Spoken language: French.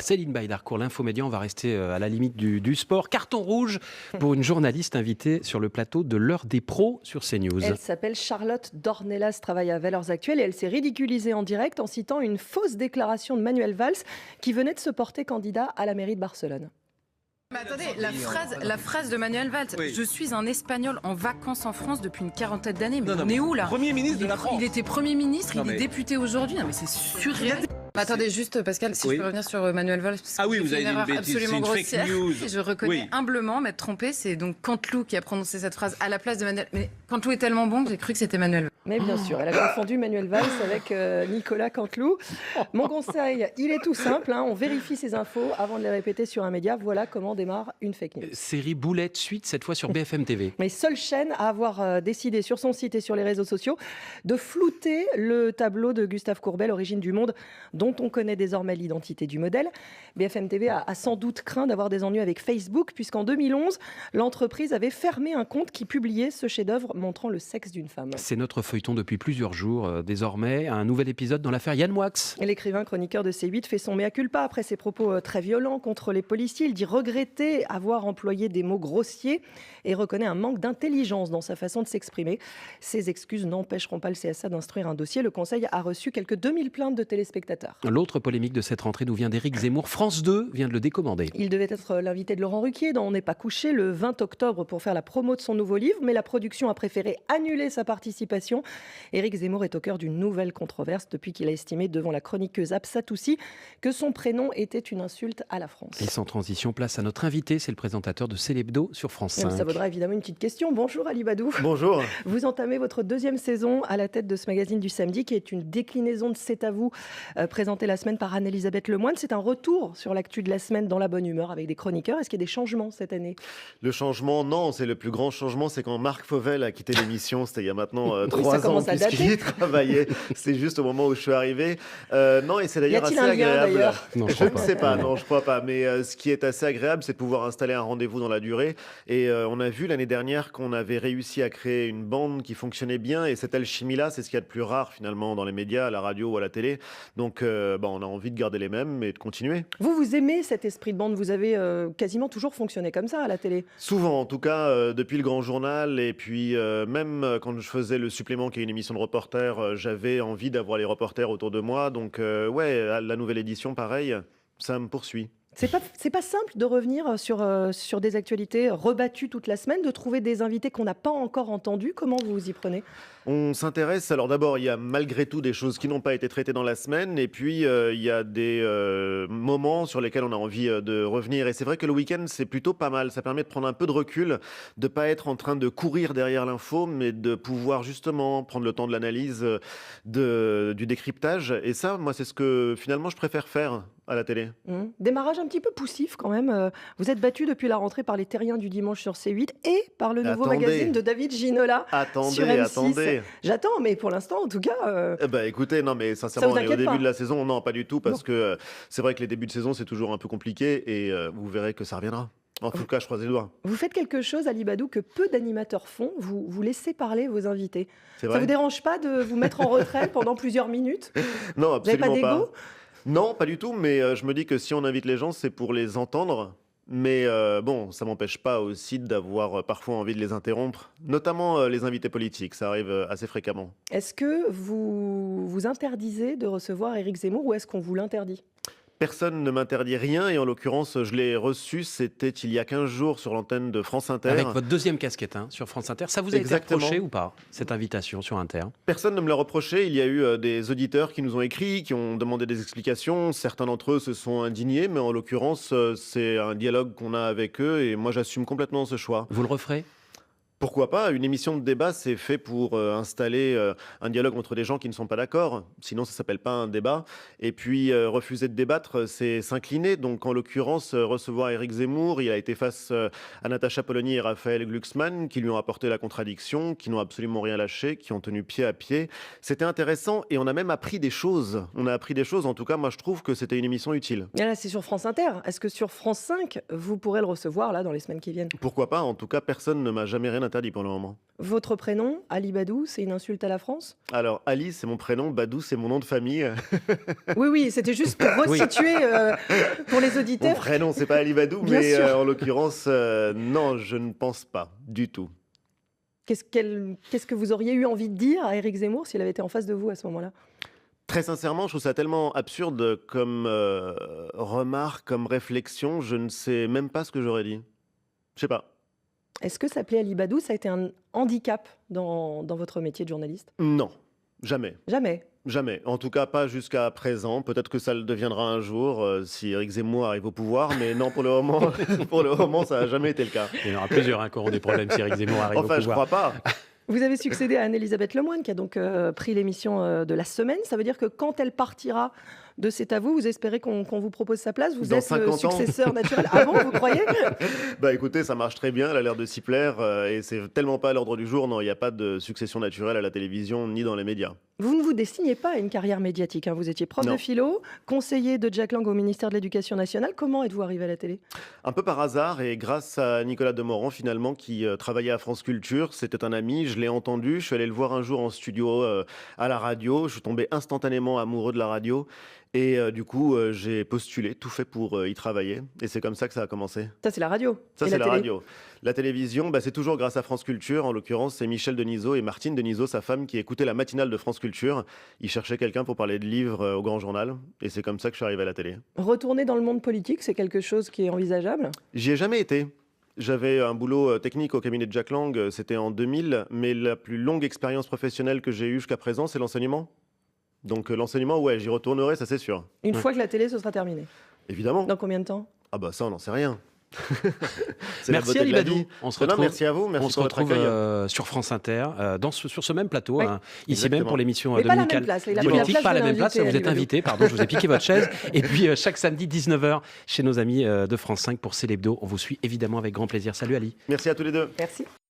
Céline Baye-Darcourt, l'Infomédia, on va rester à la limite du sport. Carton rouge pour une journaliste invitée sur le plateau de l'heure des pros sur CNews. Elle s'appelle Charlotte Dornelas, travaille à Valeurs Actuelles et elle s'est ridiculisée en direct en citant une fausse déclaration de Manuel Valls qui venait de se porter candidat à la mairie de Barcelone. Mais attendez, la phrase de Manuel Valls, oui. Je suis un Espagnol en vacances en France depuis une quarantaine d'années, mais on est où là? Premier ministre de la France. Il était Premier ministre, il est député aujourd'hui, non mais c'est surréaliste. Attendez, juste Pascal, si je peux revenir sur Manuel Valls, parce que vous avez une erreur absolument grossière. Je reconnais humblement m'être trompée, c'est donc Canteloup qui a prononcé cette phrase à la place de Manuel. Mais Canteloup est tellement bon que j'ai cru que c'était Manuel Valls. Mais bien sûr, elle a confondu Manuel Valls avec Nicolas Canteloup. Mon conseil, il est tout simple, on vérifie ses infos avant de les répéter sur un média. Voilà comment démarre une fake news. Série Boulette, suite cette fois sur BFM TV. Mais seule chaîne à avoir décidé sur son site et sur les réseaux sociaux de flouter le tableau de Gustave Courbet, L'origine du monde, dont on connaît désormais l'identité du modèle. BFM TV a sans doute craint d'avoir des ennuis avec Facebook, puisqu'en 2011, l'entreprise avait fermé un compte qui publiait ce chef-d'œuvre montrant le sexe d'une femme. C'est notre feuilleton depuis plusieurs jours. Désormais, un nouvel épisode dans l'affaire Yann Moix. L'écrivain chroniqueur de C8 fait son mea culpa après ses propos très violents contre les policiers. Il dit regretter avoir employé des mots grossiers et reconnaît un manque d'intelligence dans sa façon de s'exprimer. Ces excuses n'empêcheront pas le CSA d'instruire un dossier. Le Conseil a reçu quelques 2000 plaintes de téléspectateurs. L'autre polémique de cette rentrée nous vient d'Éric Zemmour. France 2 vient de le décommander. Il devait être l'invité de Laurent Ruquier dans On n'est pas couché le 20 octobre pour faire la promo de son nouveau livre, mais la production a préféré annuler sa participation. Éric Zemmour est au cœur d'une nouvelle controverse depuis qu'il a estimé devant la chroniqueuse Absatoussi que son prénom était une insulte à la France. Et sans transition, place à notre invité, c'est le présentateur de C'est l'Hebdo sur France 5. Ça vaudra évidemment une petite question. Bonjour Ali Badou. Bonjour. Vous entamez votre deuxième saison à la tête de ce magazine du samedi qui est une déclinaison de C'est à vous, présentée la semaine par Anne-Elisabeth Lemoine. C'est un retour sur l'actu de la semaine dans la bonne humeur avec des chroniqueurs. Est-ce qu'il y a des changements cette année? Le changement, non. C'est le plus grand changement, c'est quand Marc Fauvel a quitté l'émission. C'était il y a maintenant 3 ans puisqu'il y travaillait. C'est juste au moment où je suis arrivé. Non, et c'est d'ailleurs assez agréable. Non, je ne sais pas, non, je crois pas. Mais ce qui est assez agréable, c'est de pouvoir installer un rendez-vous dans la durée. Et on a vu l'année dernière qu'on avait réussi à créer une bande qui fonctionnait bien. Et cette alchimie-là, c'est ce qu'il y a de plus rare finalement dans les médias, à la radio ou à la télé. Donc, on a envie de garder les mêmes et de continuer. Vous aimez cet esprit de bande? Vous avez quasiment toujours fonctionné comme ça à la télé? Souvent, en tout cas, depuis le Grand Journal. Et puis, même quand je faisais le supplément, qui est une émission de reporters, j'avais envie d'avoir les reporters autour de moi. Donc, la nouvelle édition, pareil, ça me poursuit. C'est pas simple de revenir sur des actualités rebattues toute la semaine, de trouver des invités qu'on n'a pas encore entendus. Comment vous vous y prenez? On s'intéresse, alors d'abord il y a malgré tout des choses qui n'ont pas été traitées dans la semaine et puis il y a des moments sur lesquels on a envie de revenir et c'est vrai que le week-end c'est plutôt pas mal, ça permet de prendre un peu de recul, de pas être en train de courir derrière l'info mais de pouvoir justement prendre le temps de l'analyse, du décryptage et ça moi c'est ce que finalement je préfère faire à la télé. Démarrage un petit peu poussif quand même, vous êtes battu depuis la rentrée par les Terriens du dimanche sur C8 et par le nouveau magazine de David Ginola sur M6. Attendez. J'attends, mais pour l'instant, en tout cas... écoutez, non, mais sincèrement, on est au début de la saison. Non, pas du tout, parce que c'est vrai que les débuts de saison, c'est toujours un peu compliqué et vous verrez que ça reviendra. En tout cas, je croise les doigts. Vous faites quelque chose, Ali Badou, que peu d'animateurs font. Vous laissez parler vos invités. C'est vrai. Ça vous dérange pas de vous mettre en retrait pendant plusieurs minutes? Non, absolument vous n'avez pas d'ego? Non, pas du tout, mais je me dis que si on invite les gens, c'est pour les entendre. Mais ça m'empêche pas aussi d'avoir parfois envie de les interrompre, notamment les invités politiques, ça arrive assez fréquemment. Est-ce que vous vous interdisez de recevoir Éric Zemmour ou est-ce qu'on vous l'interdit? Personne ne m'interdit rien et en l'occurrence, je l'ai reçu, c'était il y a 15 jours sur l'antenne de France Inter. Avec votre deuxième casquette sur France Inter. Ça vous a été reproché ou pas, cette invitation sur Inter? Personne ne me l'a reproché. Il y a eu des auditeurs qui nous ont écrit, qui ont demandé des explications. Certains d'entre eux se sont indignés, mais en l'occurrence, c'est un dialogue qu'on a avec eux et moi, j'assume complètement ce choix. Vous le referez? Pourquoi pas? Une émission de débat, c'est fait pour installer un dialogue entre des gens qui ne sont pas d'accord. Sinon, ça s'appelle pas un débat. Et puis, refuser de débattre, c'est s'incliner. Donc, en l'occurrence, recevoir Éric Zemmour, il a été face à Natacha Polony et Raphaël Glucksmann, qui lui ont apporté la contradiction, qui n'ont absolument rien lâché, qui ont tenu pied à pied. C'était intéressant et on a même appris des choses. On a appris des choses. En tout cas, moi, je trouve que c'était une émission utile. Et là, c'est sur France Inter. Est-ce que sur France 5, vous pourrez le recevoir là dans les semaines qui viennent? Pourquoi pas? En tout cas, personne ne m'a jamais rien interdit. interdit pour le moment. Votre prénom, Ali Badou, c'est une insulte à la France? Alors, Ali, c'est mon prénom, Badou, c'est mon nom de famille. Oui, c'était juste pour resituer pour les auditeurs. Mon prénom, c'est pas Ali Badou, Bien mais sûr. en l'occurrence, non, je ne pense pas du tout. Qu'est-ce que vous auriez eu envie de dire à Éric Zemmour s'il avait été en face de vous à ce moment-là? Très sincèrement, je trouve ça tellement absurde comme remarque, comme réflexion, je ne sais même pas ce que j'aurais dit. Je sais pas. Est-ce que s'appeler Ali Badou, ça a été un handicap dans votre métier de journaliste? Non, jamais. Jamais. Jamais. En tout cas, pas jusqu'à présent. Peut-être que ça le deviendra un jour si Éric Zemmour arrive au pouvoir, mais non, pour le moment, pour le moment, ça n'a jamais été le cas. Il y en aura plusieurs qui auront des problèmes si Éric Zemmour arrive au Enfin, je pouvoir. crois pas. Vous avez succédé à Anne-Elisabeth Lemoine, qui a donc pris l'émission de la semaine. Ça veut dire que quand elle partira de C'est à vous, vous espérez qu'on vous propose sa place? Vous Dans êtes le 50 ans. successeur naturel. Ah bon, vous croyez? Bah écoutez, ça marche très bien, elle a l'air de s'y plaire et c'est tellement pas à l'ordre du jour. Non, il n'y a pas de succession naturelle à la télévision ni dans les médias. Vous ne vous destinez pas à une carrière médiatique, hein. Vous étiez prof Non. de philo, conseiller de Jack Lang au ministère de l'Éducation nationale. Comment êtes-vous arrivé à la télé? Un peu par hasard et grâce à Nicolas Demorand finalement qui travaillait à France Culture, c'était un ami, je l'ai entendu, je suis allé le voir un jour en studio à la radio, je suis tombé instantanément amoureux de la radio et du coup j'ai postulé, tout fait pour y travailler et c'est comme ça que ça a commencé. Ça, c'est la radio. Ça Et c'est la télé? radio. La télévision, bah, c'est toujours grâce à France Culture, en l'occurrence c'est Michel Denisot et Martine Denisot, sa femme, qui écoutaient la matinale de France Culture. Ils cherchaient quelqu'un pour parler de livres au Grand Journal et c'est comme ça que je suis arrivé à la télé. Retourner dans le monde politique, c'est quelque chose qui est envisageable? J'y ai jamais été. J'avais un boulot technique au cabinet de Jack Lang, c'était en 2000, mais la plus longue expérience professionnelle que j'ai eue jusqu'à présent, c'est l'enseignement. Donc l'enseignement, ouais, j'y retournerai, ça c'est sûr. Une fois que la télé, ce sera terminé. Évidemment. Dans combien de temps? Ah bah ça, on n'en sait rien. C'est la Merci beauté Ali de la Badou. vie. On se Non, retrouve, merci à vous, merci on se pour votre retrouve accueil. sur France Inter, sur ce même plateau, Oui, hein, ici exactement. même pour l'émission Mais pas la même dominicale place. Il a pris la politique, place pas de la même place. l'invité, Vous Ali êtes Badou. invité, pardon, je vous ai piqué votre chaise. Et puis chaque samedi 19h chez nos amis de France 5 pour C'est l'hebdo. On vous suit évidemment avec grand plaisir. Salut Ali. Merci à tous les deux. Merci.